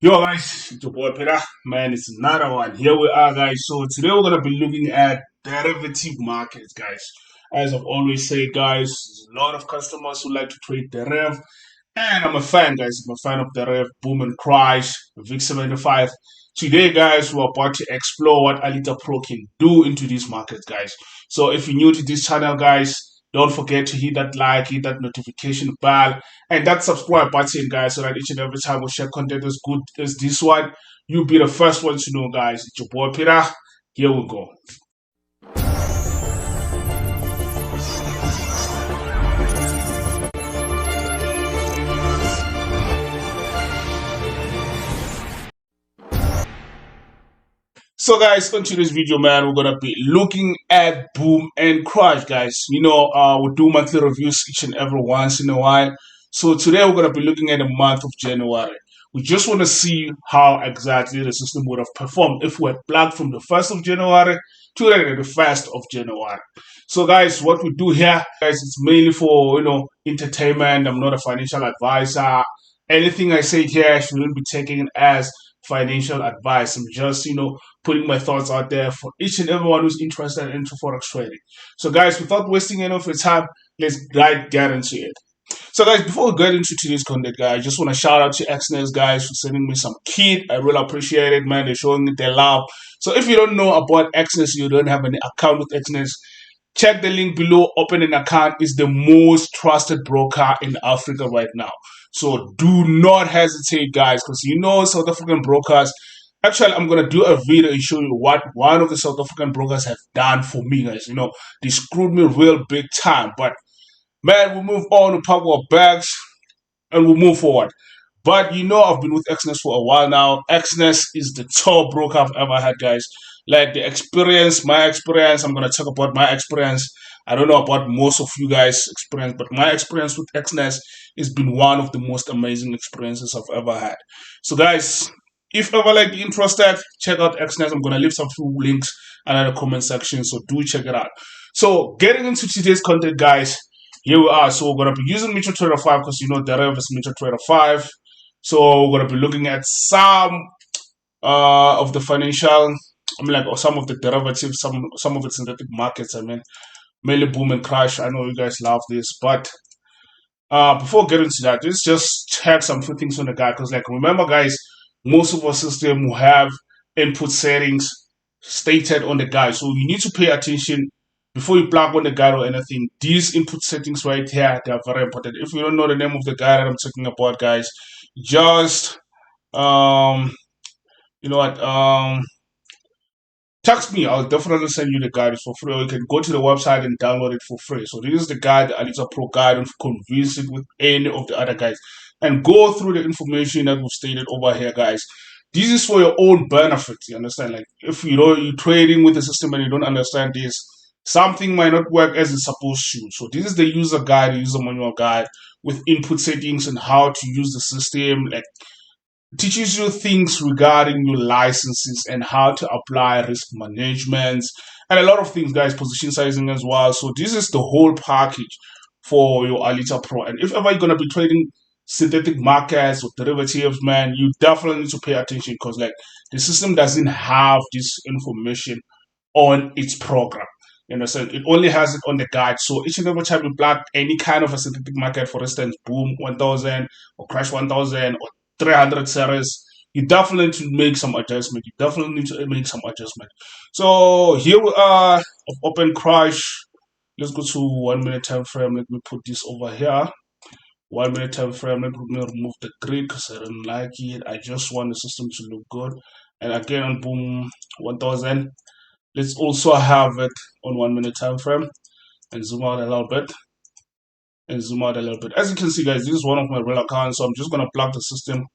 Yo guys, it's your boy Peter. Man, it's another one. Here we are, guys. So today we're gonna be looking at derivative markets, guys. As I've always said, guys, there's a lot of customers who like to trade deriv, and I'm a fan, guys. I'm a fan of deriv, boom and crash, VIX 75. Today, guys, we're about to explore what Alita Pro can do into these markets, guys. So if you're new to this channel, guys, don't forget to hit that like, hit that notification bell, and that subscribe button, guys, so that each and every time we share content as good as this one, you'll be the first one to know, guys. It's your boy Peter. Here we go. So guys, on today's video, man, we're gonna be looking at boom and crash, guys. We do monthly reviews each and every once in a while. So today we're gonna be looking at the month of January. We just want to see how exactly the system would have performed if we had plugged from the 1st of January to the 1st of January. So guys, what we do here, guys, it's mainly for entertainment. I'm not a financial advisor. Anything I say here shouldn't be taken as financial advice. I'm just putting my thoughts out there for each and everyone who's interested into forex trading. So guys, without wasting any of your time, let's get into it. So guys, before we get into today's content, guys, I just want to shout out to XNES guys for sending me some kit. I really appreciate it, man. They're showing me their love. So if you don't know about XNES, you don't have any account with XNES, check the link below. Open an account. Is the most trusted broker in Africa right now. So do not hesitate, guys, because South African brokers. Actually, I'm gonna do a video and show you what one of the South African brokers have done for me, guys. They screwed me real big time. But man, we move on, we pack our bags, and we move forward. But I've been with XNES for a while now. XNES is the top broker I've ever had, guys. Like the experience, my experience, I'm going to talk about my experience. I don't know about most of you guys' experience, but my experience with XNES has been one of the most amazing experiences I've ever had. So guys, if ever interested, check out XNES. I'm going to leave some few links in the comment section, so do check it out. So getting into today's content, guys, here we are. So we're going to be using MetaTrader 5 because deriv is MetaTrader 5. So we're going to be looking at some of the financial, or some of the derivatives, some of the synthetic markets. Mainly boom and crash. I know you guys love this, but before getting to that, let's just check some few things on the guide. Because remember, guys, most of our system will have input settings stated on the guide, so you need to pay attention before you plug on the guide or anything. These input settings right here, they are very important. If you don't know the name of the guide that I'm talking about, guys, just you know what text me. I'll definitely send you the guide. It's for free, or you can go to the website and download it for free. So this is the guide, the Alita Pro guide. Don't confuse it with any of the other guides, and go through the information that we've stated over here, guys. This is for your own benefit. You understand? If you're trading with the system and you don't understand this, something might not work as it's supposed to. So this is the user guide, the user manual guide with input settings and how to use the system. Teaches you things regarding your licenses and how to apply risk management and a lot of things, guys. Position sizing as well. So this is the whole package for your Alita Pro. And if ever you're gonna be trading synthetic markets or derivatives, man, you definitely need to pay attention because the system doesn't have this information on its program. You understand? It only has it on the guide. So each and every time you plug any kind of a synthetic market, for instance, boom 1000 or crash 1000 or 300 series, you definitely need to make some adjustment. So here we are of open crash. Let's go to 1 minute time frame. Let me put this over here. 1 minute time frame. Let me remove the grid because I don't like it. I just want the system to look good. And again on boom 1000. Let's also have it on 1 minute time frame and zoom out a little bit. As you can see, guys, this is one of my real accounts. So I'm just gonna plug the system,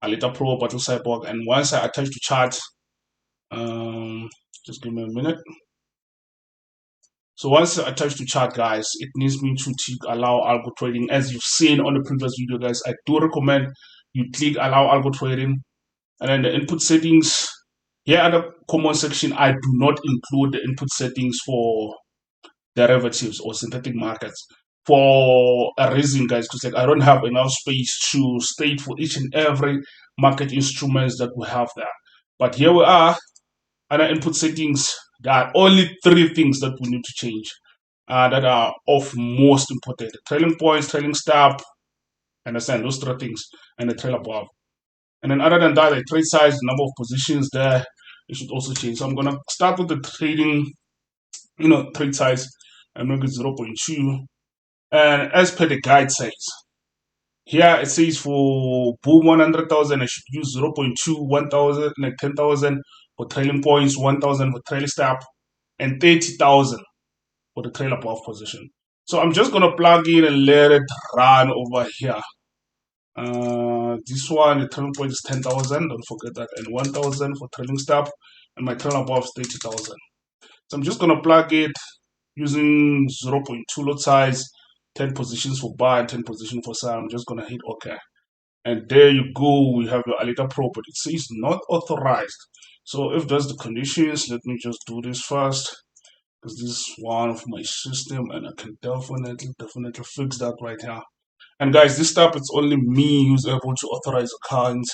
Alita Pro Battle Cyborg, and once I attach the chart, just give me a minute. So once I attach the chart, guys, it needs me to click allow algo trading. As you've seen on the previous video, guys, I do recommend you click allow algo trading, and then the input settings. Here at the common section, I do not include the input settings for derivatives or synthetic markets for a reason, guys, because I don't have enough space to state for each and every market instruments that we have there. But here we are, under input settings. There are only 3 things that we need to change that are of most important: the trailing points, trailing stop, understand those 3 things, and the trail above. And then other than that, the trade size, the number of positions there, it should also change. So I'm gonna start with the trading, trade size, and make it 0.2. And as per the guide says, here it says for boom 100,000, I should use 0.2, 1,000, like 10,000 for trailing points, 1,000 for trailing stop, and 30,000 for the trail above position. So I'm just gonna plug in and let it run over here. This one, the trailing point is 10,000, don't forget that, and 1,000 for trailing stop, and my trail above is 30,000. So I'm just gonna plug it using 0.2 lot size, 10 positions for buy and 10 positions for sell. I'm just gonna hit OK. And there you go, we have your Alita Pro, but it says not authorized. So if that's the conditions, let me just do this first, because this is one of my system, and I can definitely fix that right here. And guys, this step, it's only me who's able to authorize accounts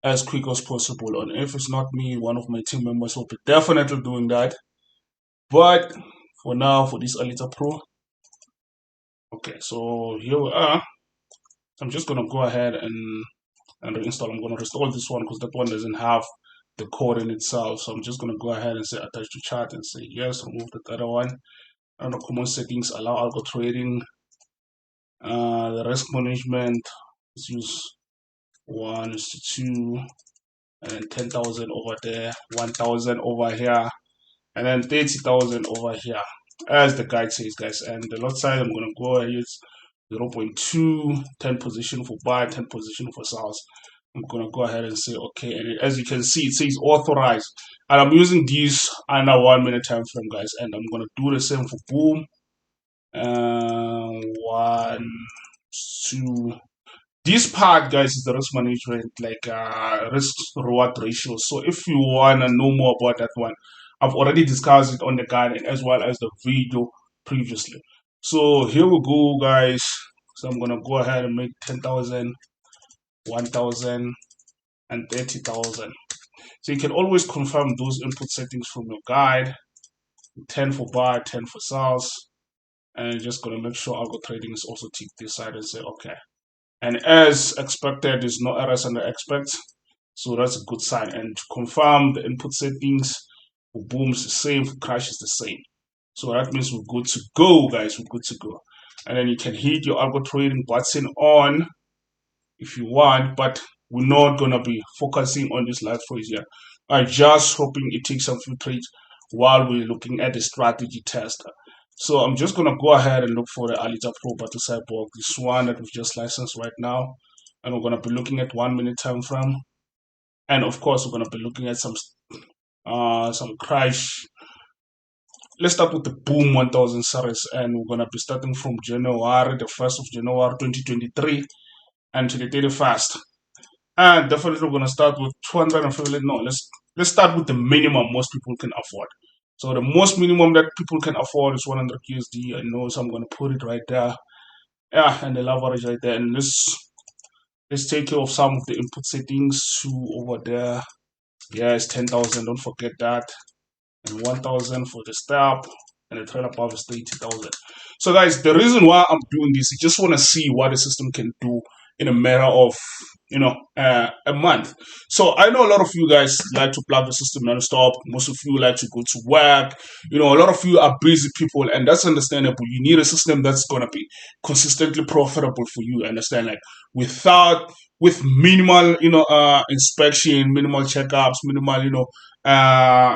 as quick as possible. And if it's not me, one of my team members will be definitely doing that. But for now, for this Alita Pro, okay, so here we are. I'm just gonna go ahead and reinstall. I'm gonna restore this one because that one doesn't have the code in itself. So I'm just gonna go ahead and say attach to chart and say yes, remove the other one. Under common settings, allow algo trading. The risk management, let's use 1:2, and then 10,000 over there, 1,000 over here, and then 30,000 over here, as the guide says, guys. And the lot size, I'm gonna go ahead use 0.2, 10 position for buy, 10 position for sales. I'm gonna go ahead and say okay, and as you can see, it says authorized, and I'm using these under 1 minute time frame, guys. And I'm gonna do the same for boom. 1, 2. This part, guys, is the risk management, like risk reward ratio. So if you wanna know more about that one, I've already discussed it on the guide and as well as the video previously. So here we go, guys. So I'm gonna go ahead and make 10,000, 1,000, and 30,000. So you can always confirm those input settings from your guide. 10 for buy, 10 for sales, and you're just gonna make sure algo trading is also ticked this side and say okay. And as expected, there's no errors under expect, so that's a good sign. And to confirm the input settings for boom is the same, for crash is the same. So that means we're good to go, guys. We're good to go. And then you can hit your algo trading button on if you want, but we're not gonna be focusing on this live phrase here. I'm just hoping it takes some few trades while we're looking at the strategy tester. So I'm just gonna go ahead and look for the Alita Pro Battle Cyborg, this one that we've just licensed right now, and we're gonna be looking at 1 minute time frame, and of course we're gonna be looking at some crash. Let's start with the boom 1000 series, and we're gonna be starting from January, the 1st of January 2023, and to the 31st. And definitely we're gonna start with 250. No, let's start with the minimum most people can afford. So the most minimum that people can afford is 100 USD. I know, so I'm gonna put it right there. Yeah, and the leverage right there. And let's take care of some of the input settings too over there. Yes, 10,000. Don't forget that. And 1,000 for the stop, and the trail above is 30,000. So guys, the reason why I'm doing this, I just want to see what the system can do in a matter of a month. So I know a lot of you guys like to plug the system non-stop. Most of you like to go to work. A lot of you are busy people, and that's understandable. You need a system that's gonna be consistently profitable for you. Understand, like with minimal inspection, minimal checkups, minimal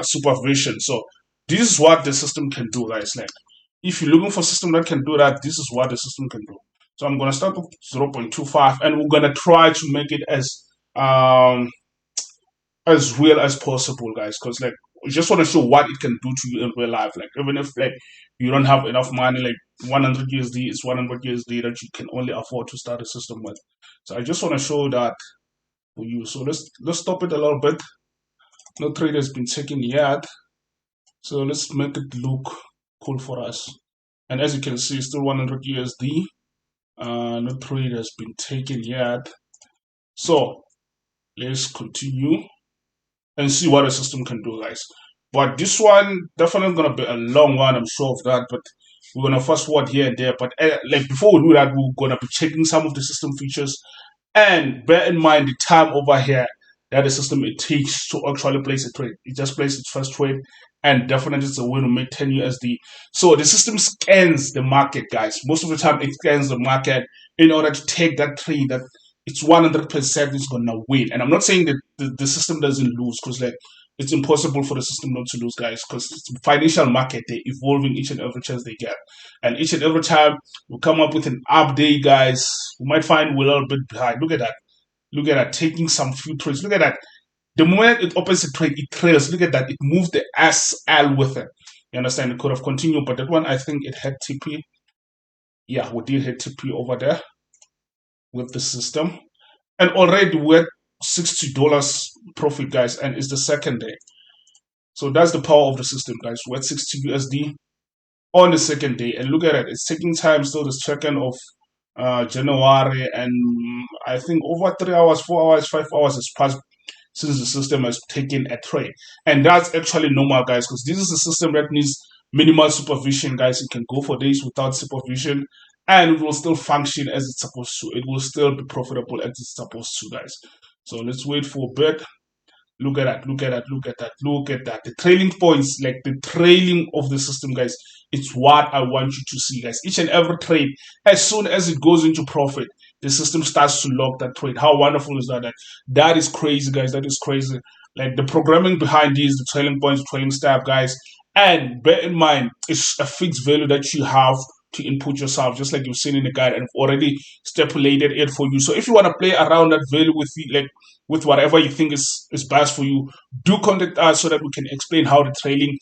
supervision. So this is what the system can do, guys. Like if you're looking for a system that can do that, this is what the system can do. So I'm gonna start with 0.25, and we're gonna try to make it as real as possible, guys, because like we just want to show what it can do to you in real life. Like even if like you don't have enough money, like 100 USD is 100 USD that you can only afford to start a system with. So I just want to show that for you. So let's stop it a little bit. No trade has been taken yet, so let's make it look cool for us. And as you can see, still 100 USD. No trade has been taken yet. So Let's continue and see what the system can do, guys. But this one definitely gonna be a long one, I'm sure of that. But we're gonna fast forward here and there. But like before we do that, we're gonna be checking some of the system features. And bear in mind the time over here that the system it takes to actually place a trade. It just places its first trade, and definitely it's a win to make 10 USD. So the system scans the market, guys. Most of the time, it scans the market in order to take that trade that it's 100% is gonna win. And I'm not saying that the system doesn't lose, because like it's impossible for the system not to lose, guys, because it's a financial market. They're evolving each and every chance they get, and each and every time we come up with an update, guys, we might find we're a little bit behind. Look at that. Look at that, taking some few trades. Look at that. The moment it opens a trade, it trails. Look at that. It moved the SL with it. You understand? It could have continued, but that one, I think it had TP. Yeah, we did hit TP over there with the system. And already we're at $60 profit, guys, and it's the second day. So that's the power of the system, guys. We're at 60 USD on the second day. And look at it. It's taking time still, the second of January, and I think over 3 hours, 4 hours, 5 hours has passed since the system has taken a trade. And that's actually normal, guys, because this is a system that needs minimal supervision, guys. It can go for days without supervision, and it will still function as it's supposed to. It will still be profitable as it's supposed to, guys. So let's wait for a bit. Look at that, look at that, look at that, look at that. The trailing points, like the trailing of the system, guys, it's what I want you to see, guys. Each and every trade, as soon as it goes into profit, the system starts to lock that trade. How wonderful is that? That is crazy, guys. That is crazy. Like the programming behind these, the trailing points, trailing step, guys. And bear in mind, it's a fixed value that you have to input yourself, just like you've seen in the guide, and I've already stipulated it for you. So if you want to play around that value with like with whatever you think is best for you, do contact us so that we can explain how the trailing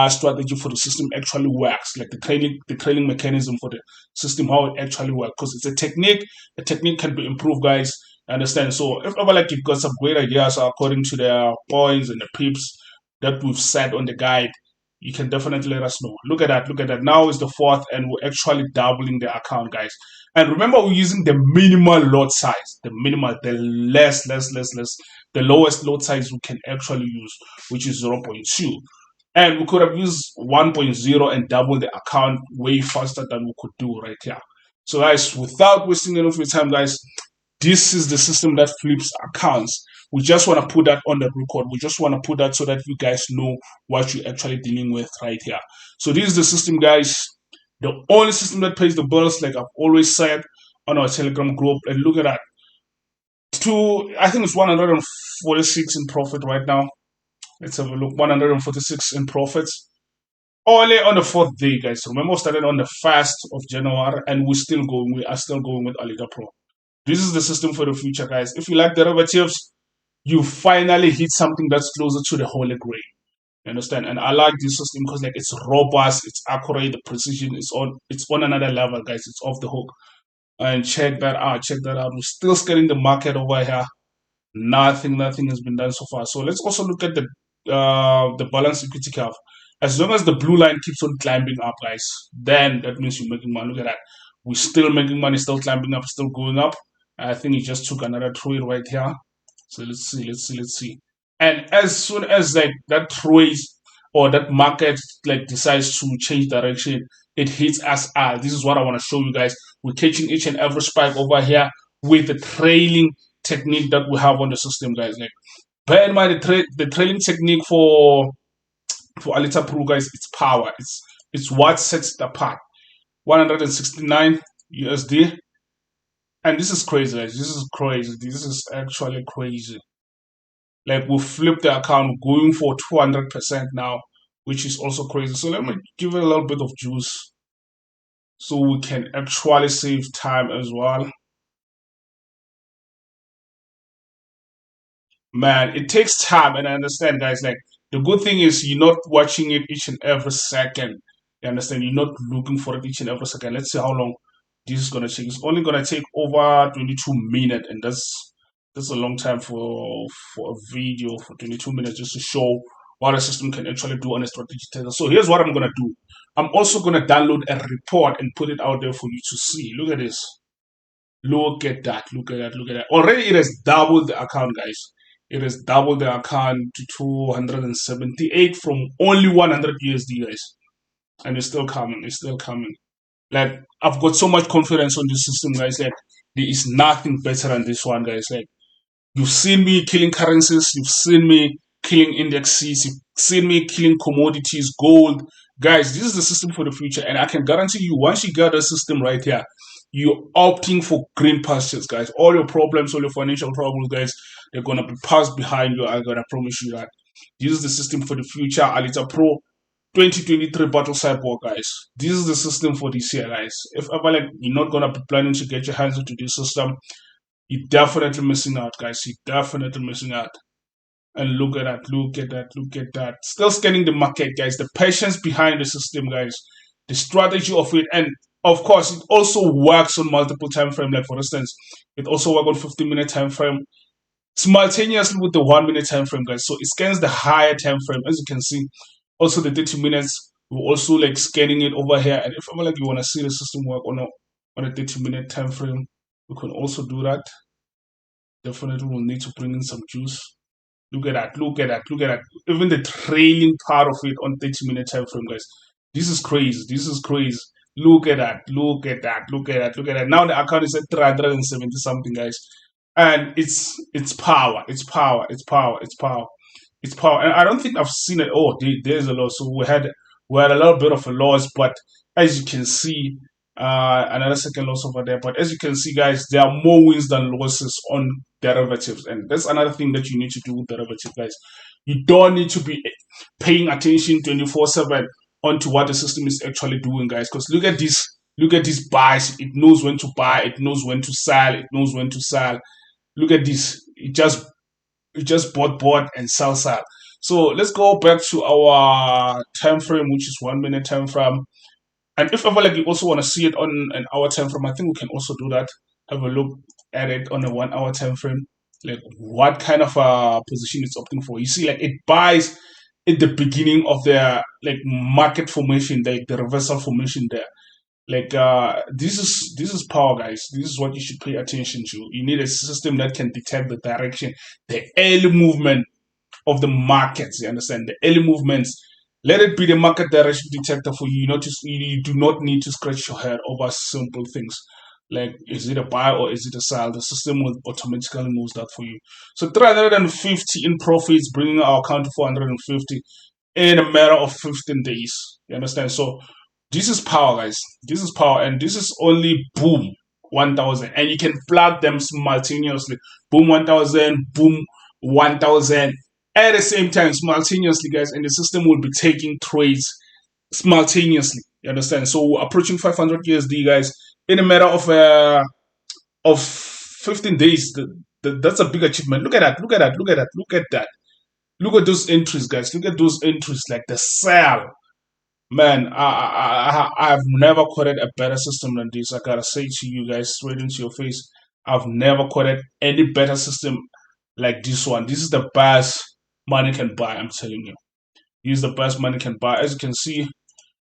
strategy for the system actually works, like the trailing mechanism for the system, how it actually works, because it's a technique. The technique can be improved, guys. Understand? So if ever like you've got some great ideas according to the points and the pips that we've set on the guide, you can definitely let us know. Look at that, look at that. Now is the fourth, and we're actually doubling the account, guys. And remember, we're using the minimal lot size, the minimal, the less, the lowest lot size we can actually use, which is 0.2. And we could have used 1.0 and double the account way faster than we could do right here. So guys, without wasting any of your time, guys, this is the system that flips accounts. We just want to put that on the record. We just want to put that so that you guys know what you're actually dealing with right here. So this is the system, guys. The only system that pays the bills, like I've always said on our Telegram group. And look at that. I think it's 146 in profit right now. Let's have a look. 146 in profits. Only on the fourth day, guys. Remember, we started on the 1st of January, and we are still going with Alita Pro. This is the system for the future, guys. If you like derivatives, you finally hit something that's closer to the holy grail. You understand? And I like this system because like it's robust, it's accurate, the precision is on another level, guys. It's off the hook. And check that out, check that out. We're still scanning the market over here. Nothing has been done so far. So let's also look at the balance equity curve. As long as the blue line keeps on climbing up, guys, then that means you're making money. Look at that. We're still making money, still climbing up, still going up. I think it just took another trade right here. So let's see. And as soon as like that trade or that market like decides to change direction, it hits SR. This is what I want to show you guys. We're catching each and every spike over here with the trailing technique that we have on the system, guys. Like bear in mind the trailing technique for Alita Pro, guys, it's power. It's what sets it apart. 169 USD. And this is crazy, guys. This is crazy. This is actually crazy. Like we flipped the account going for 200% now, which is also crazy. So let me give it a little bit of juice so we can actually save time as well. Man, it takes time, and I understand, guys. Like the good thing is you're not watching it each and every second. You understand? You're not looking for it each and every second. Let's see how long this is gonna take. It's only gonna take over 22 minutes, and that's a long time for a video for 22 minutes just to show what a system can actually do on a strategy tester. So here's what I'm gonna do. I'm also gonna download a report and put it out there for you to see. Look at this. Look at that. Look at that. Look at that. Already it has doubled the account, guys. It has doubled the account to 278 from only 100 USD, guys. And it's still coming. It's still coming. Like, I've got so much confidence on this system, guys. Like, there is nothing better than this one, guys. Like, you've seen me killing currencies. You've seen me killing indexes. You've seen me killing commodities, gold. Guys, this is the system for the future. And I can guarantee you, once you get the system right here, you're opting for green pastures, guys. All your problems, all your financial problems, guys, they're going to be passed behind you. I'm going to promise you that. This is the system for the future. Alita Pro 2023 Battle Cyborg, guys. This is the system for this year, guys. If ever like you're not gonna be planning to get your hands into this system, you're definitely missing out, guys. You're definitely missing out. And look at that, look at that, look at that. Still scanning the market, guys. The patience behind the system, guys. The strategy of it, and of course, it also works on multiple time frame. Like for instance, it also works on 15-minute time frame simultaneously with the 1 minute time frame, guys. So it scans the higher time frame, as you can see. Also, the 30 minutes, we're also like scanning it over here. And if ever like you want to see the system work on a 30-minute time frame, we can also do that. Definitely, we'll need to bring in some juice. Look at that, look at that, look at that. Even the trailing part of it on 30-minute time frame, guys. This is crazy. This is crazy. Look at that, look at that, look at that, look at that. Now the account is at 370 something, guys. And it's power, it's power, it's power, it's power. It's power, and I don't think I've seen it. Oh, there's a loss. So we had a little bit of a loss, but as you can see, another second loss over there. But as you can see, guys, there are more wins than losses on derivatives, and that's another thing that you need to do with derivatives, guys. You don't need to be paying attention 24/7 onto what the system is actually doing, guys. Because look at this. Look at these buys. It knows when to buy. It knows when to sell. It knows when to sell. Look at this. It just bought and sell. So let's go back to our time frame, which is 1 minute time frame. And if ever like you also want to see it on an hour time frame, I think we can also do that. Have a look at it on a 1 hour time frame. Like what kind of position it's opting for. You see, like it buys at the beginning of the like market formation, like the reversal formation there. Like this is power, guys. This is what you should pay attention to. You need a system that can detect the direction, the early movement of the markets. You understand the early movements. Let it be the market direction detector for you. You do not need to scratch your head over simple things like is it a buy or is it a sell. The system will automatically moves that for you. So 350 in profits, bringing our account to 450 in a matter of 15 days. You understand? So this is power, guys. This is power, and this is only boom 1000, and you can plug them simultaneously. Boom 1000, boom 1000 at the same time simultaneously, guys, and the system will be taking trades simultaneously. You understand? So we're approaching 500 USD, guys, in a matter of 15 days. That's a big achievement. Look at that. Look at that. Look at that. Look at that. Look at those entries, guys. Look at those entries, like the sell. Man, I've never quoted a better system than this. I gotta say to you guys straight into your face, I've never quoted any better system like this one. This is the best money can buy, I'm telling you. This is the best money can buy. As you can see,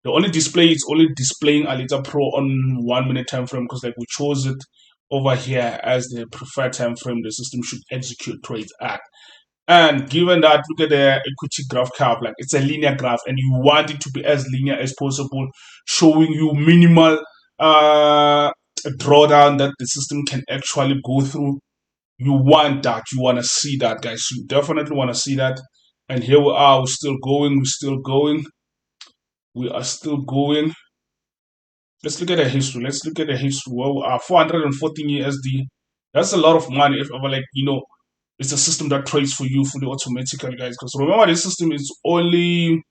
the only display is only displaying Alita Pro on 1 minute time frame because like we chose it over here as the preferred time frame the system should execute trades at. And given that, look at the equity graph curve, like it's a linear graph, and you want it to be as linear as possible, showing you minimal drawdown that the system can actually go through. You want that. You want to see that, guys. You definitely want to see that. And here we are. We're still going. We're still going. We are still going. Let's look at the history. Let's look at the history. Where we are 414 USD. That's a lot of money. If ever, like, it's a system that trades for you fully automatically, guys. Because remember, this system is only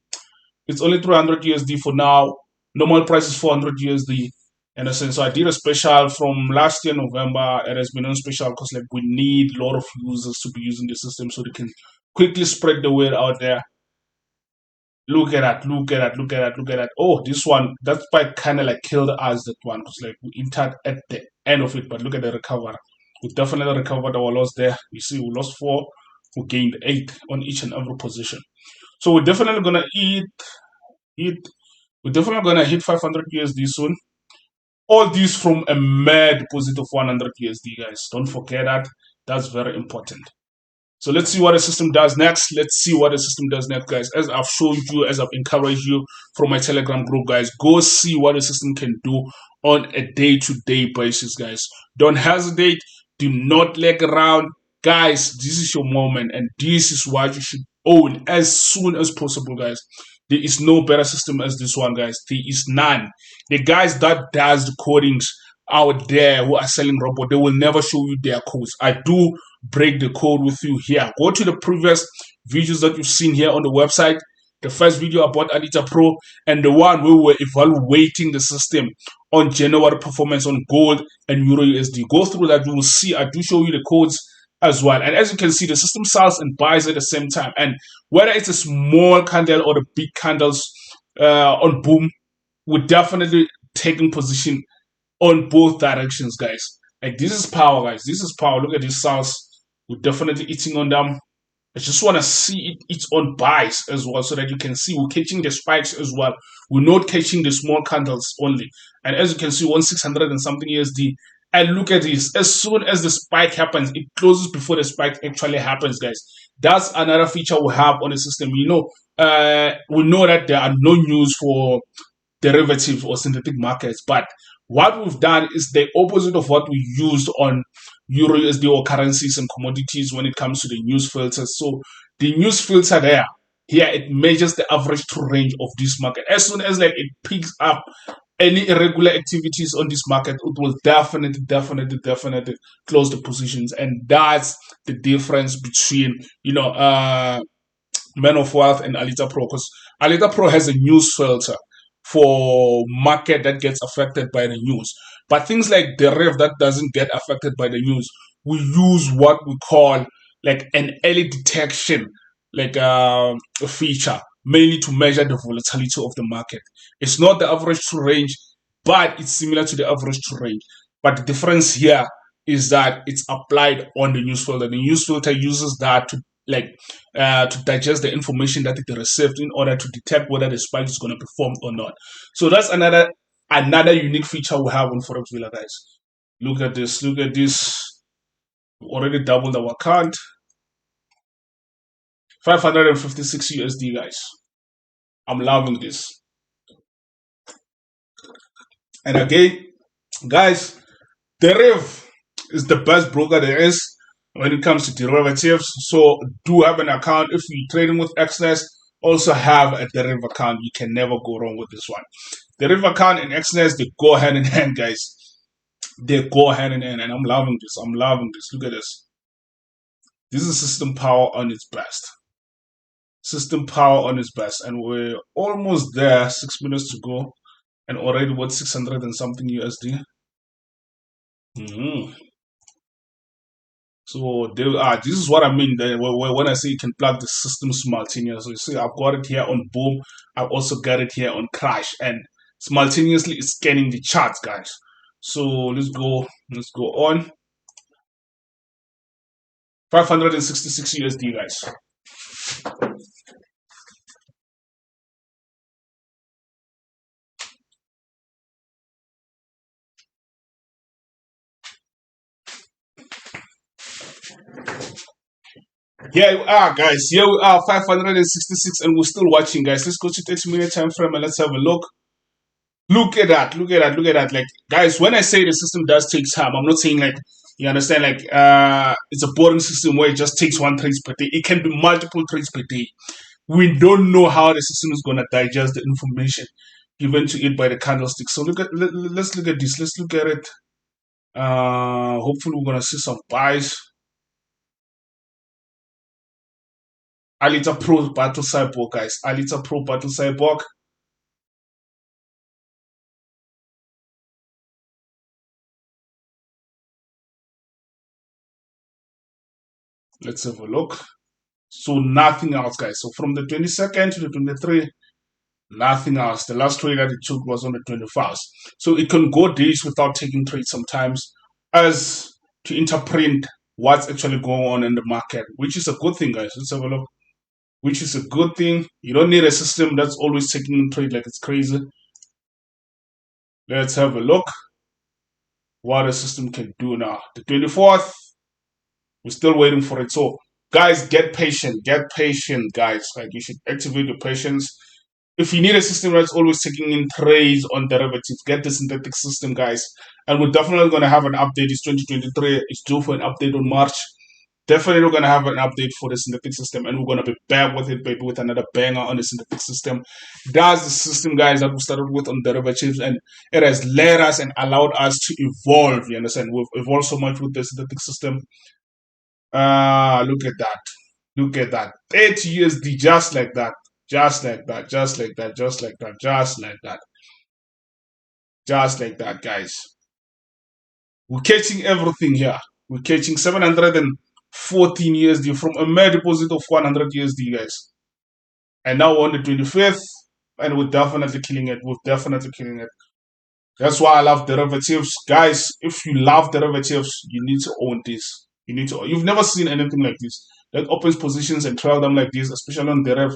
300 USD for now. Normal price is 400 USD. In a sense, so I did a special from last year November. It has been on special because like we need a lot of users to be using the system so they can quickly spread the word out there. Look at that! Look at that! Look at that! Look at that! Oh, this one that spike kind of like killed us. That one because like we entered at the end of it, but look at the recovery. We definitely recovered our loss there. You see, we lost 4, we gained 8 on each and every position. So we're definitely gonna we're definitely gonna hit 500 USD soon. All these from a mere deposit of 100 USD, guys. Don't forget that. That's very important. So let's see what the system does next. Let's see what the system does next, guys. As I've shown you, as I've encouraged you from my Telegram group, guys, go see what the system can do on a day-to-day basis, guys. Don't hesitate. Do not lag around. Guys, this is your moment, and this is what you should own as soon as possible, guys. There is no better system as this one, guys. There is none. The guys that does the codings out there who are selling robot, they will never show you their codes. I do break the code with you here. Go to the previous videos that you've seen here on the website. The first video about Alita Pro and the one where we were evaluating the system on January performance on gold and Euro USD. Go through that. You will see I do show you the codes as well. And as you can see, the system sells and buys at the same time. And whether it's a small candle or the big candles on boom, we're definitely taking position on both directions, guys. Like, this is power, guys. This is power. Look at these cells. We're definitely eating on them. I just want to see it eat on buys as well, so that you can see we're catching the spikes as well. We're not catching the small candles only. And as you can see, 1600 and something USD. And look at this. As soon as the spike happens, it closes before the spike actually happens, guys. That's another feature we have on the system. We know that there are no news for derivatives or synthetic markets, but what we've done is the opposite of what we used on Euro USD or currencies and commodities when it comes to the news filters. So the news filter here it measures the average true range of this market. As soon as like it picks up any irregular activities on this market, it will definitely close the positions. And that's the difference between Man of Wealth and Alita Pro, because Alita Pro has a news filter for market that gets affected by the news. But things like deriv that doesn't get affected by the news, we use what we call like an early detection, like a feature, mainly to measure the volatility of the market. It's not the average true range, but it's similar to the average true range. But the difference here is that it's applied on the news filter. The news filter uses that to digest the information that it received in order to detect whether the spike is going to perform or not. So that's another unique feature we have on Forex Villa, guys. Look at this. Look at this. We already doubled our account. 556 USD, guys. I'm loving this. And again, guys, deriv is the best broker there is when it comes to derivatives. So do have an account. If you're trading with XNES, also have a deriv account. You can never go wrong with this one. Deriv account and XNES, they go hand in hand, guys. They go hand in hand, and I'm loving this. I'm loving this. Look at this. This is system power on its best. System power on its best. And we're almost there. 6 minutes to go. And already what, 600 and something USD. So this is what I mean when I say you can plug the system simultaneously. So you see, I've got it here on boom. I've also got it here on crash, and simultaneously it's scanning the charts, guys. So let's go on. 566 USD, guys. Here we are, guys. Here we are, 566, and we're still watching, guys. Let's go to 30-minute time frame and let's have a look. Look at that. Look at that. Look at that. Like, guys, when I say the system does take time, I'm not saying like, you understand, like it's a boring system where it just takes one trade per day. It can be multiple trades per day. We don't know how the system is gonna digest the information given to it by the candlestick. So let's look at this. Let's look at it. Hopefully we're gonna see some buys. Alita Pro Battle Cyborg, guys. Alita Pro Battle Cyborg. Let's have a look. So nothing else, guys. So from the 22nd to the 23rd, nothing else. The last trade that it took was on the 21st. So it can go days without taking trades sometimes, as to interpret what's actually going on in the market, which is a good thing, guys. Let's have a look. Which is a good thing. You don't need a system that's always taking trade like it's crazy. Let's have a look. what the system can do now. The 24th, we're still waiting for it. So guys, get patient, guys. Like, you should activate your patience. If you need a system that's always taking in trades on derivatives, get the synthetic system, guys. And we're definitely going to have an update. It's 2023. It's due for an update on March. Definitely we're going to have an update for the synthetic system, and we're going to be back with it, baby, with another banger on the synthetic system. That's the system, guys, that we started with on derivatives, and it has led us and allowed us to evolve. You understand? We've evolved so much with the synthetic system. Look at that. Look at that. 30 USD, just like that. Just like that. Just like that. Just like that. Just like that. Just like that, guys. We're catching everything here. We're catching 714 USD from a mere deposit of 100 USD, guys. And now we're on the 25th, and we're definitely killing it. We're definitely killing it. That's why I love derivatives. Guys, if you love derivatives, you need to own this. You need to. You've never seen anything like this. Like, opens positions and trail them like this, especially on deriv.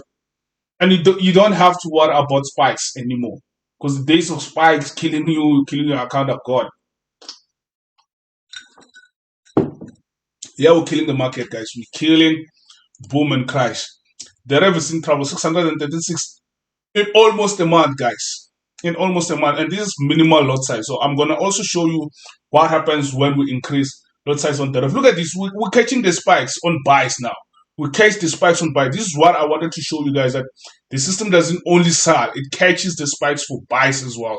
And you don't have to worry about spikes anymore. Because the days of spikes killing your account are gone. Yeah, we're killing the market, guys. We're killing boom and crash. Deriv is in trouble. 636 in almost a month, guys. In almost a month. And this is minimal lot size. So I'm going to also show you what happens when we increase lot size on deriv. Look at this. We're catching the spikes on buys now. We catch the spikes on buy. This is what I wanted to show you guys, that the system doesn't only sell, it catches the spikes for buys as well.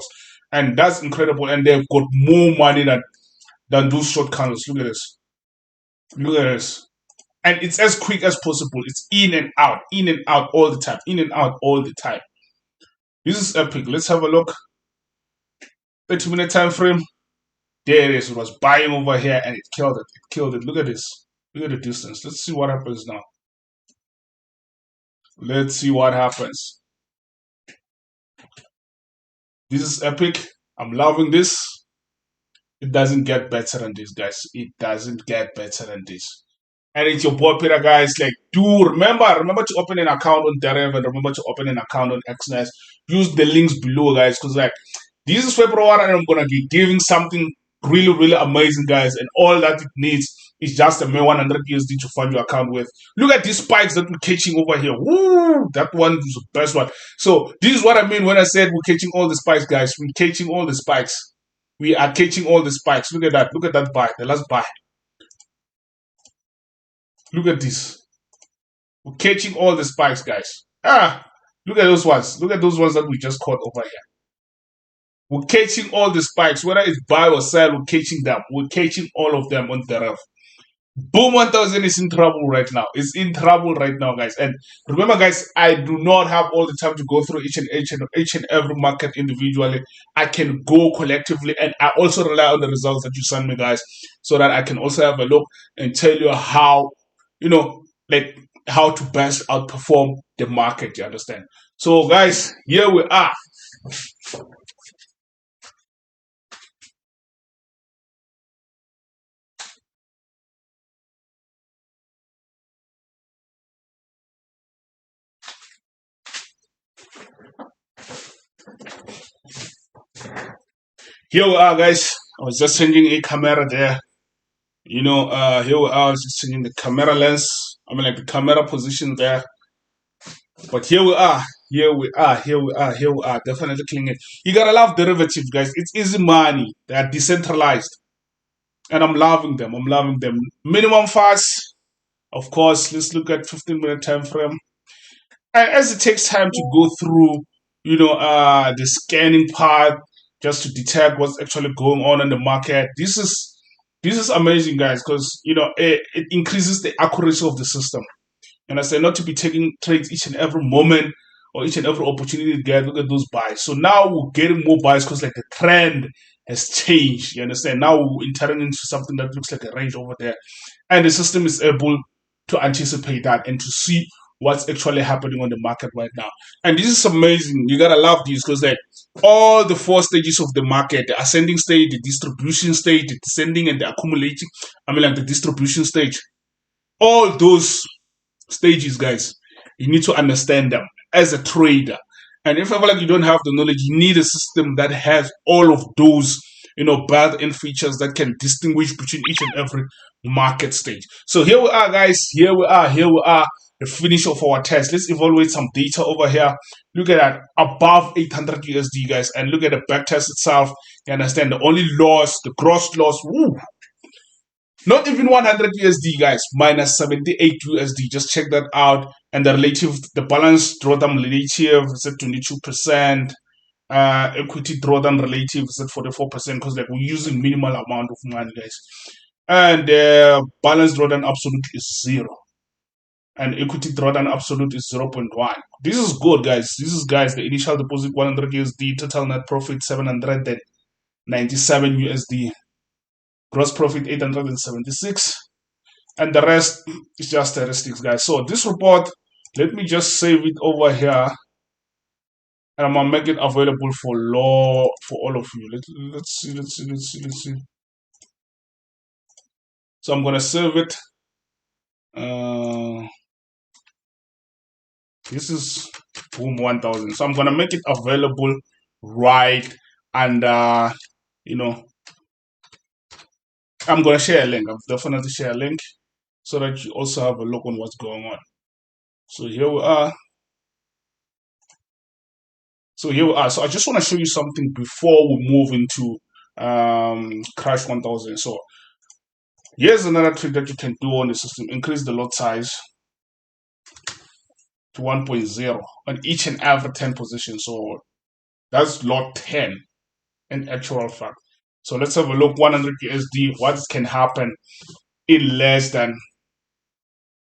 And that's incredible. And they've got more money than those short candles. Look at this. Look at this. And it's as quick as possible. It's in and out all the time. In and out all the time. This is epic. Let's have a look. 30-minute time frame. There it is. It was buying over here and it killed it. It killed it. Look at this. Look at the distance. Let's see what happens now. Let's see what happens. This is epic. I'm loving this. It doesn't get better than this, guys. It doesn't get better than this. And it's your boy Peter, guys. Like, do remember to open an account on deriv, and remember to open an account on XNES. Use the links below, guys, because like, this is February and I'm gonna be giving something really amazing, guys, and all that it needs is just a mere 100 USD to fund your account with. Look at these spikes that we're catching over here. Woo! That one is the best one. So this is what I mean when I said we're catching all the spikes, guys. We're catching all the spikes. We are catching all the spikes. Look at that. Look at that buy. The last buy. Look at this. We're catching all the spikes, guys. Look at those ones. Look at those ones that we just caught over here. We're catching all the spikes. Whether it's buy or sell, we're catching them. We're catching all of them on deriv. Boom 1000 is in trouble right now. It's in trouble right now, guys. And remember, guys, I do not have all the time to go through each and every market individually. I can go collectively, and I also rely on the results that you send me, guys, so that I can also have a look and tell you how, like, how to best outperform the market. You understand? So, guys, here we are. Here we are, guys. I was just changing a camera there. Here we are. I was just changing the camera lens. I mean, like, the camera position there. But here we are. Here we are. Definitely killing it. You gotta love derivatives, guys. It's easy money. They are decentralized. And I'm loving them. Minimum fast. Of course, let's look at 15-minute time frame. And as it takes time to go through, the scanning part, just to detect what's actually going on in the market. This is amazing, guys, because it increases the accuracy of the system. And I say not to be taking trades each and every moment or each and every opportunity to get. Look at those buys. So now we're getting more buys because like the trend has changed. You understand? Now we're entering into something that looks like a range over there, and the system is able to anticipate that and to see what's actually happening on the market right now. And this is amazing. You gotta love this because like all the 4 stages of the market, the ascending stage, the distribution stage, the descending, and the accumulating, like the distribution stage, all those stages, guys, you need to understand them as a trader. And if ever like you don't have the knowledge, you need a system that has all of those build in features that can distinguish between each and every market stage. So here we are, guys. Here we are. The finish of our test. Let's evaluate some data over here. Look at that, above 800 USD, guys, and look at the back test itself. You understand the only loss, the gross loss, woo, not even 100 USD, guys, minus 78 USD. Just check that out. And the balance drawdown relative is at 22%. Equity drawdown relative is at 44% because like we're using minimal amount of money, guys. And balance drawdown absolute is 0. And equity drawdown absolute is 0.1. This is good, guys. This is, guys, the initial deposit 100 USD, total net profit 797 USD, gross profit 876, and the rest is just statistics, guys. So this report, let me just save it over here, and I'm gonna make it available for all of you. Let's see. So I'm gonna save it. This is Boom 1000. So I'm gonna make it available right, and I'm gonna share a link. I'll definitely share a link so that you also have a look on what's going on. So here we are. So I just want to show you something before we move into Crash 1000. So here's another trick that you can do on the system. Increase the lot size to 1.0 on each and every 10 positions. So that's lot 10 in actual fact. So let's have a look. 100 USD, what can happen in less than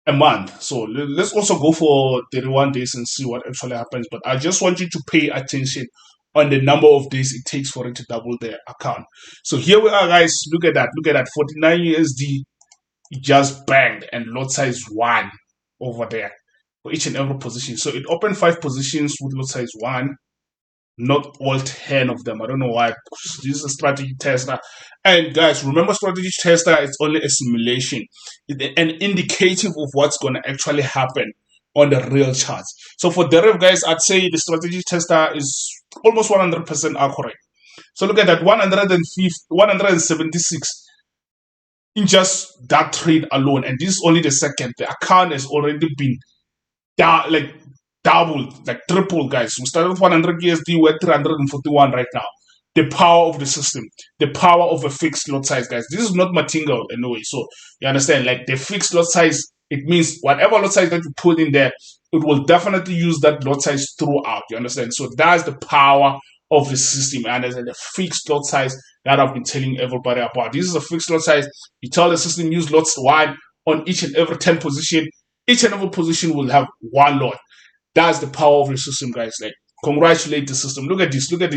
a month. So let's also go for 31 days and see what actually happens. But I just want you to pay attention on the number of days it takes for it to double their account. So here we are, guys. Look at that. 49 USD, it just banged, and lot size 1 over there for each and every position. So it opened 5 positions with lot size 1. Not all 10 of them. I don't know why. This is a strategy tester. And guys, remember, strategy tester is only a simulation. It's an indicative of what's going to actually happen on the real charts. So for deriv, guys, I'd say the strategy tester is almost 100% accurate. So look at that, 176 in just that trade alone. And this is only the second. The account has already been doubled, like tripled, guys. We started with 100 USD, we're at 341 right now. The power of the system, the power of a fixed lot size, guys. This is not Matingo anyway. So you understand, like the fixed lot size, it means whatever lot size that you put in there, it will definitely use that lot size throughout. You understand? So that's the power of the system, and there's the fixed lot size that I've been telling everybody about. This is a fixed lot size. You tell the system use lots 1 on each and every 10 position. Each and every position will have 1 lot. That's the power of the system, guys. Like, congratulate the system. Look at this. 100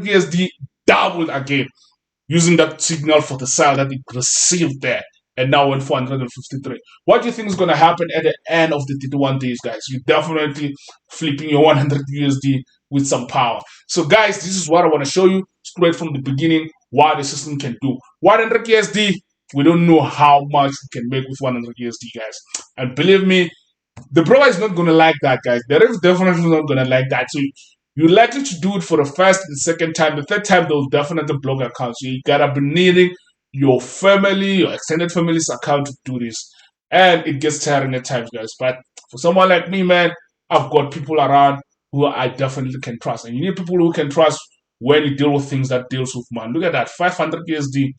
USD doubled again using that signal for the sell that it received there, and now went 453. What do you think is going to happen at the end of the 31 days, guys? You're definitely flipping your 100 USD with some power. So, guys, this is what I want to show you straight from the beginning what the system can do. 100 USD, we don't know how much we can make with 100 USD, guys. And believe me, the broker is not going to like that, guys. They're definitely not going to like that. So you're likely to do it for the first and second time. The third time, they'll definitely block accounts. So you got to be needing your family, your extended family's account to do this. And it gets tiring at times, guys. But for someone like me, man, I've got people around who I definitely can trust. And you need people who can trust when you deal with things that deals with money. Look at that, 500 USD.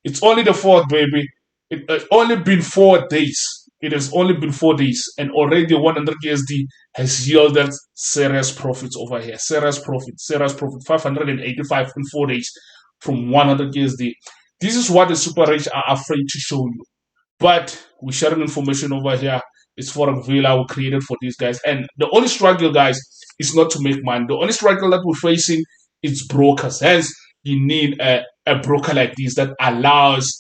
It's only the 4th, baby. It's only been 4 days. It has only been 4 days, and already 100 USD has yielded serious profits over here. Serious profit, 585 in 4 days from 100 USD. This is what the super rich are afraid to show you. But we're sharing information over here. It's for a villa we created for these guys. And the only struggle, guys, is not to make money. The only struggle that we're facing is brokers. Hence, you need a broker like this that allows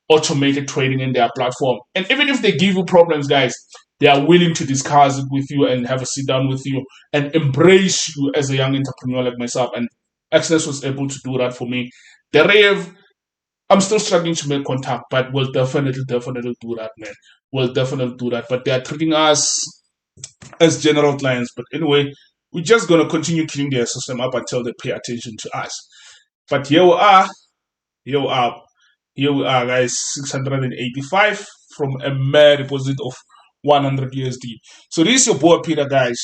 automated trading in their platform. And even if they give you problems, guys, they are willing to discuss it with you and have a sit down with you and embrace you as a young entrepreneur like myself. And Exness was able to do that for me. Deriv, I'm still struggling to make contact, but we'll definitely do that, man. We'll definitely do that. But they are treating us as general clients. But anyway, we're just going to continue killing their system up until they pay attention to us. But here we are. Here we are. Here we are, guys. 685 from a mere deposit of 100 USD. So this is your boy Peter, guys.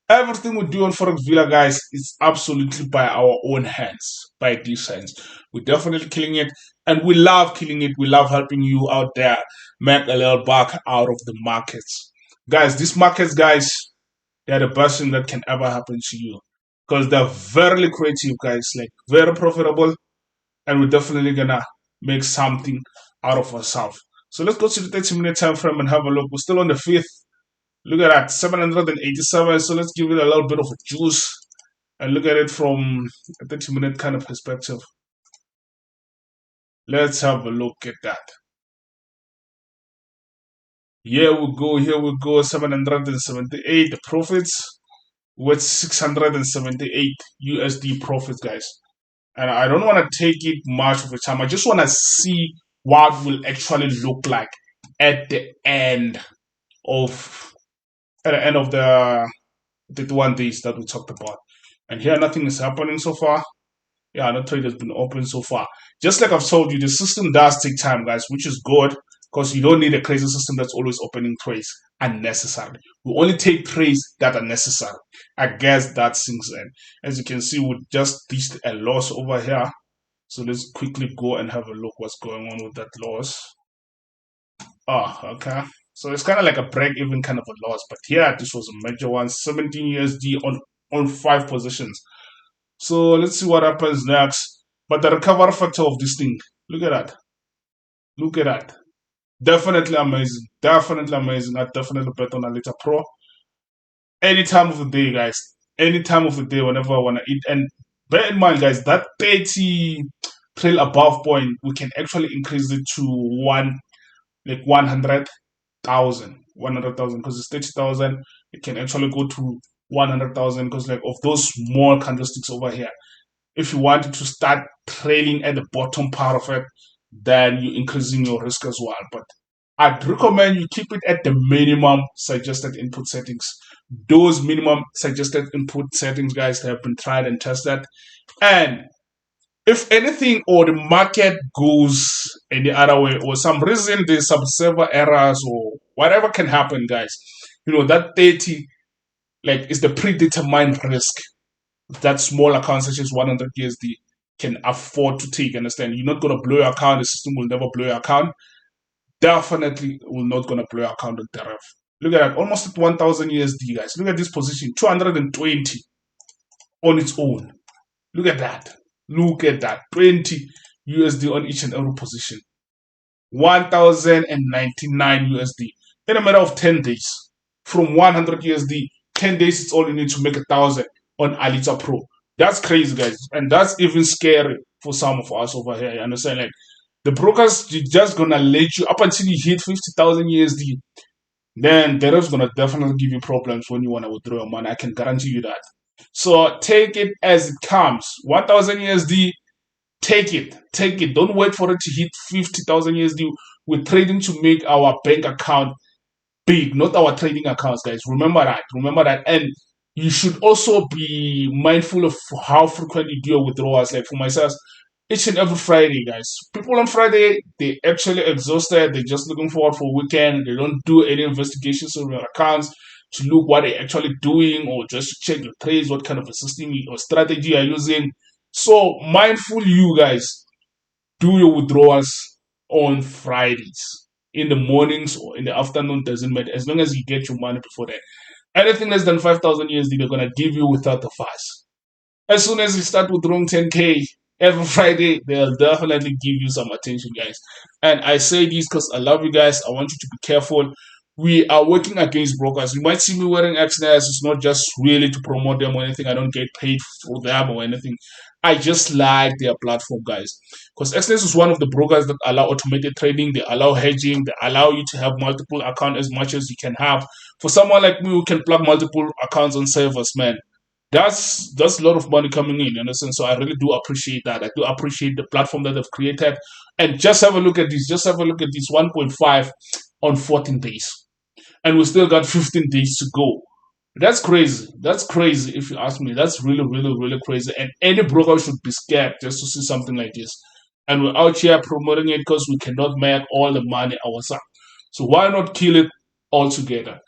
Everything we do on Forex Villa, guys, is absolutely by our own hands, by these hands. We're definitely killing it, and we love killing it. We love helping you out there make a little buck out of the markets. Guys, these markets, guys, they're the best thing that can ever happen to you because they're very lucrative, guys, like very profitable, and we're definitely gonna make something out of ourselves. So let's go to the 30-minute time frame and have a look. We're still on the 5th. Look at that, 787. So let's give it a little bit of a juice and look at it from a 30-minute kind of perspective. Let's have a look at that. Here we go, 778. The profits with 678 USD profits, guys. And I don't want to take it much of a time. I just want to see what will actually look like at the end of the 31 days that we talked about. And here nothing is happening so far. Yeah, no trade has been open so far. Just like I've told you, the system does take time, guys, which is good because you don't need a crazy system that's always opening trades unnecessarily. We only take trades that are necessary. I guess that sinks in. As you can see, we just reached a loss over here. So let's quickly go and have a look what's going on with that loss. Oh, okay. So it's kind of like a break-even kind of a loss. But here, this was a major one. 17 USD on 5 positions. So let's see what happens next. But the recovery factor of this thing, look at that. Look at that. Definitely amazing. Definitely amazing. I definitely bet on Alita Pro. Any time of the day, guys. Any time of the day, whenever I want to eat. And bear in mind, guys, that 30 trail above point, we can actually increase it to 100,000. 100,000 because it's 30,000. It can actually go to 100,000 because like of those small candlesticks over here. If you wanted to start trailing at the bottom part of it, then you're increasing your risk as well. But I'd recommend you keep it at the minimum suggested input settings. Those minimum suggested input settings, guys, have been tried and tested. And if anything, or the market goes any other way, or some reason there's some server errors or whatever can happen, guys, you know, that 30 is the predetermined risk that small accounts such as 100 USD can afford to take. Understand? You're not going to blow your account. The system will never blow your account. Definitely will not going to blow your account on deriv. Look at that. Almost at 1,000 USD, guys. Look at this position. 220 on its own. Look at that. Look at that. 20 USD on each and every position. 1,099 USD in a matter of 10 days. From 100 USD, 10 days is all you need to make 1,000 on Alita Pro. That's crazy, guys. And that's even scary for some of us over here. You understand? Like, the brokers, they're just going to let you up until you hit 50,000 USD. Then deriv's going to definitely give you problems when you want to withdraw your money. I can guarantee you that. So take it as it comes. 1,000 USD, take it. Take it. Don't wait for it to hit 50,000 USD. We're trading to make our bank account big, not our trading accounts, guys. Remember that. Remember that. And you should also be mindful of how frequent you do your withdrawals. Like for myself, each and every Friday, guys. People on Friday, they actually exhausted. They're just looking forward for weekend. They don't do any investigations on their accounts to look what they're actually doing or just check your trades, what kind of a system or strategy you're using. So mindful, you guys, do your withdrawals on Fridays. In the mornings or in the afternoon, doesn't matter. As long as you get your money before that. Anything less than 5,000 USD, they're going to give you without the fuss. As soon as you start withdrawing 10K every Friday, they'll definitely give you some attention, guys. And I say this because I love you guys. I want you to be careful. We are working against brokers. You might see me wearing XNAS. It's not just really to promote them or anything. I don't get paid for them or anything. I just like their platform, guys. Because XNAS is one of the brokers that allow automated trading. They allow hedging. They allow you to have multiple accounts as much as you can have. For someone like me who can plug multiple accounts on servers, man, that's a lot of money coming in, you understand? So I really do appreciate that. I do appreciate the platform that they've created. And just have a look at this. Just have a look at this 1.5 on 14 days. And we still got 15 days to go. That's crazy. That's crazy if you ask me. That's really, really, really crazy. And any broker should be scared just to see something like this. And we're out here promoting it because we cannot make all the money ourselves. So why not kill it altogether?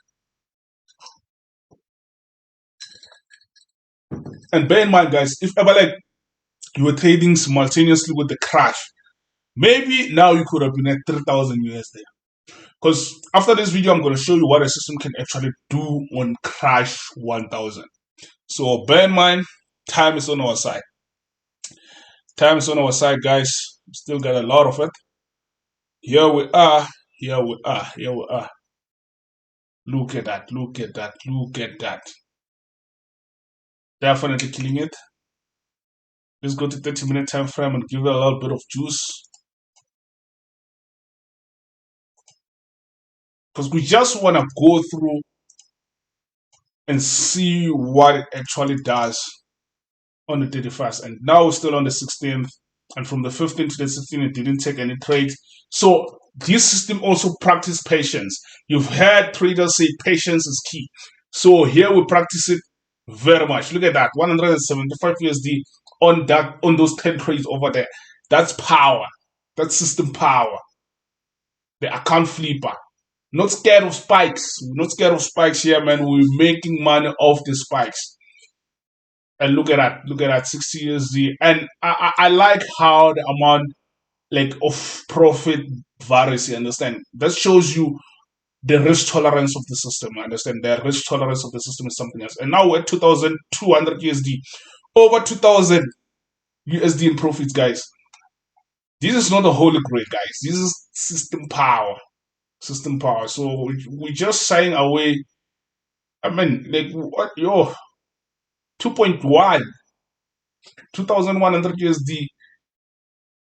And bear in mind, guys, if ever like you were trading simultaneously with the crash, maybe now you could have been at 3,000 USD. Because after this video, I'm going to show you what a system can actually do on crash 1,000. So bear in mind, time is on our side. Time is on our side, guys. We still got a lot of it. Here we are. Here we are. Here we are. Look at that. Look at that. Look at that. Definitely killing it. Let's go to 30-minute time frame and give it a little bit of juice. Because we just want to go through and see what it actually does on the 31st. And now we're still on the 16th. And from the 15th to the 16th, it didn't take any trade. So this system also practice patience. You've heard traders say patience is key. So here we practice it very much. Look at that, 175 USD on those 10 trades over there. That's power. That's system power. The account flipper. Not scared of spikes. We're not scared of spikes here, man. We're making money off the spikes. And look at that. Look at that, 60 USD. And I like how the amount like of profit varies, you understand? That shows you the risk tolerance of the system. I understand the risk tolerance of the system is something else. And now we're at 2,200 USD. Over 2,000 USD in profits, guys. This is not a holy grail, guys. This is system power. System power. So we're just shying away. I mean, like, what? Yo, 2.1, 2,100 USD,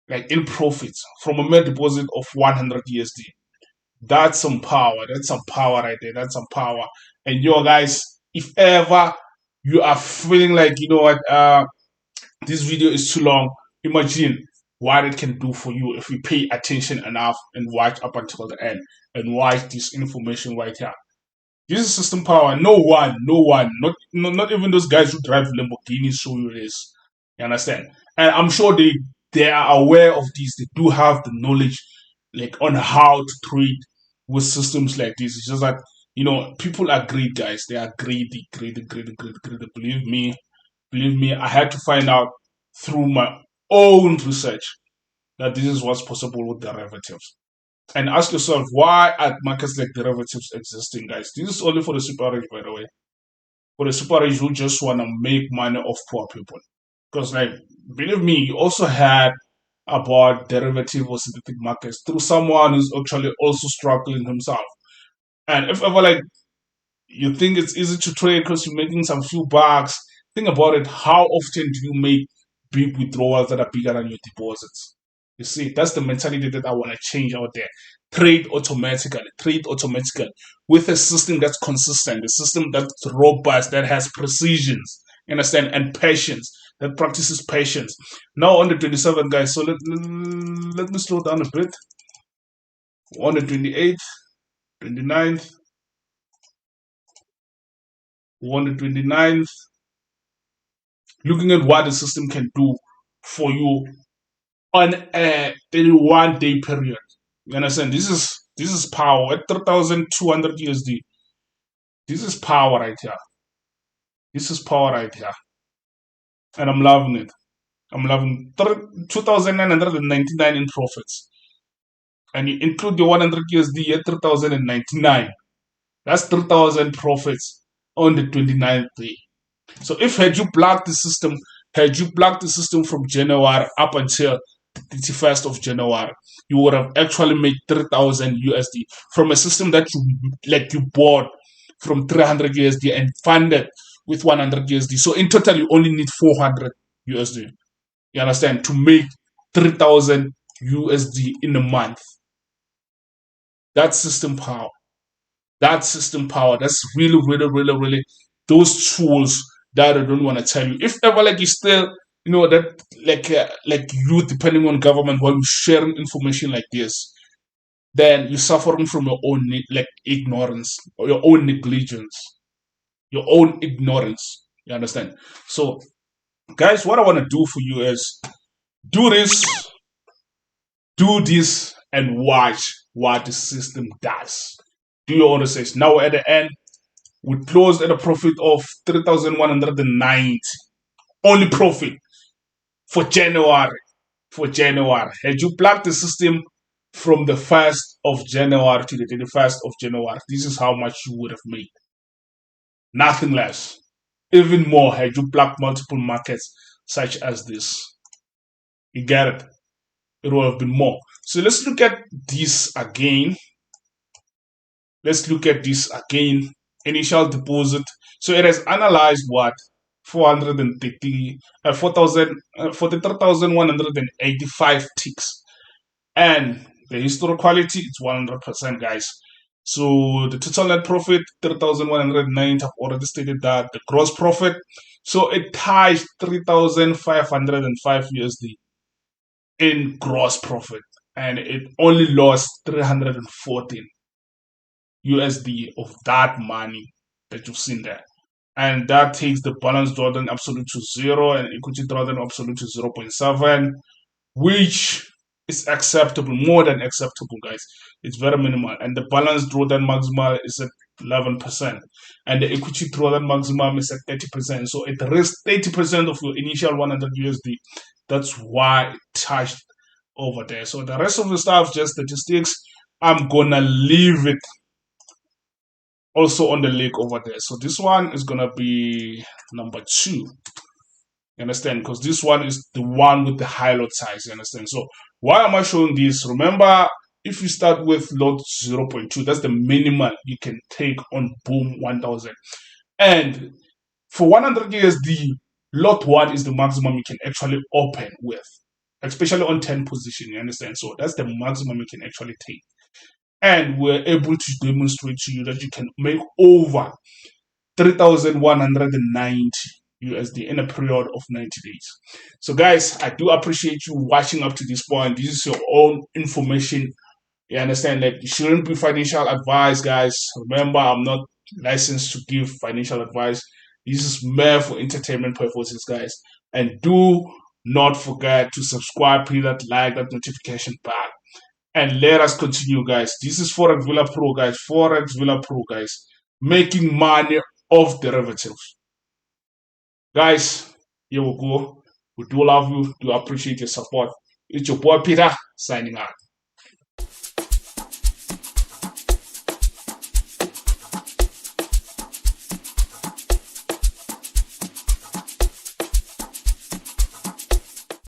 like in profits from a mere deposit of 100 USD. That's some power. That's some power right there. That's some power. And yo, guys, if ever you are feeling like, you know what, this video is too long, imagine what it can do for you if you pay attention enough and watch up until the end and watch this information right here. This is system power. No one, not even those guys who drive Lamborghinis show you this. You understand? And I'm sure they are aware of this. They do have the knowledge, like on how to trade with systems like this. It's just that people are greedy, guys. They are greedy. Believe me. I had to find out through my own research that this is what's possible with derivatives. And ask yourself, why are markets like derivatives existing, guys? This is only for the super rich, by the way. For the super rich who just want to make money off poor people. Because, like, believe me, you also had about derivative or synthetic markets through someone who's actually also struggling himself. And if ever, like, you think it's easy to trade because you're making some few bucks, think about it. How often do you make big withdrawals that are bigger than your deposits? You see, that's the mentality that I want to change out there. Trade automatically with a system that's consistent, a system that's robust, that has precision, understand, and patience, that practices patience. Now on the 27th, guys, so let me slow down a bit. On the 28th, 29th, on the 29th, looking at what the system can do for you on a 31-day period. You understand? This is power at 3,200 USD. This is power right here. This is power right here. And I'm loving it. I'm loving 2,999 in profits. And you include the 100 USD at 3,099. That's 3,000 profits on the 29th day. So if had you blocked the system from January up until 31st of January, you would have actually made 3,000 USD from a system that you bought from 300 USD and funded with 100 USD. So in total, you only need 400 USD. You understand? To make 3,000 USD in a month. That's system power. That's system power. That's really those tools that I don't want to tell you. If ever like you still that like you depending on government while you sharing information like this, then you're suffering from your own ignorance or your own negligence. your own ignorance. You understand? So, guys, what I want to do for you is do this, and watch what the system does. Do your own research. Now, at the end, we closed at a profit of 3,190. Only profit for January. For January. Had you plugged the system from the 1st of January to the 31st of January, this is how much you would have made. Nothing less. Even more had you plugged multiple markets such as this. You get it? It would have been more. So let's look at this again. Let's look at this again. Initial deposit. So it has analyzed what? 43,185 ticks. And the historical quality is 100%, guys. So the total net profit, 3,109. I've already stated that. The gross profit. So it ties 3,505 USD in gross profit. And it only lost 314 USD of that money that you've seen there. And that takes the balance drawdown absolute to 0 and equity drawdown absolute to 0.7, which is acceptable, more than acceptable, guys. It's very minimal. And the balance drawdown maximum is at 11%. And the equity drawdown maximum is at 30%. So it risks 30% of your initial 100 USD. That's why it touched over there. So the rest of the stuff, just statistics, I'm gonna leave it also on the link over there. So this one is gonna be number 2. You understand? Because this one is the one with the high lot size. You understand? So why am I showing this? Remember, if you start with lot 0.2, that's the minimum you can take on Boom 1000. And for 100 USD, lot 1 is the maximum you can actually open with, especially on 10 position. You understand? So that's the maximum you can actually take. And we're able to demonstrate to you that you can make over 3,190 USD in a period of 90 days. So guys, I do appreciate you watching up to this point. This is your own information. You understand that you shouldn't be financial advice, guys. Remember, I'm not licensed to give financial advice. This is mere for entertainment purposes, guys. And do not forget to subscribe, hit that like, that notification bell. And let us continue, guys. This is Forex Villa Pro, guys. Forex Villa Pro, guys. Making money off derivatives. Guys, here we go. We do love you. Do appreciate your support. It's your boy Peter signing out.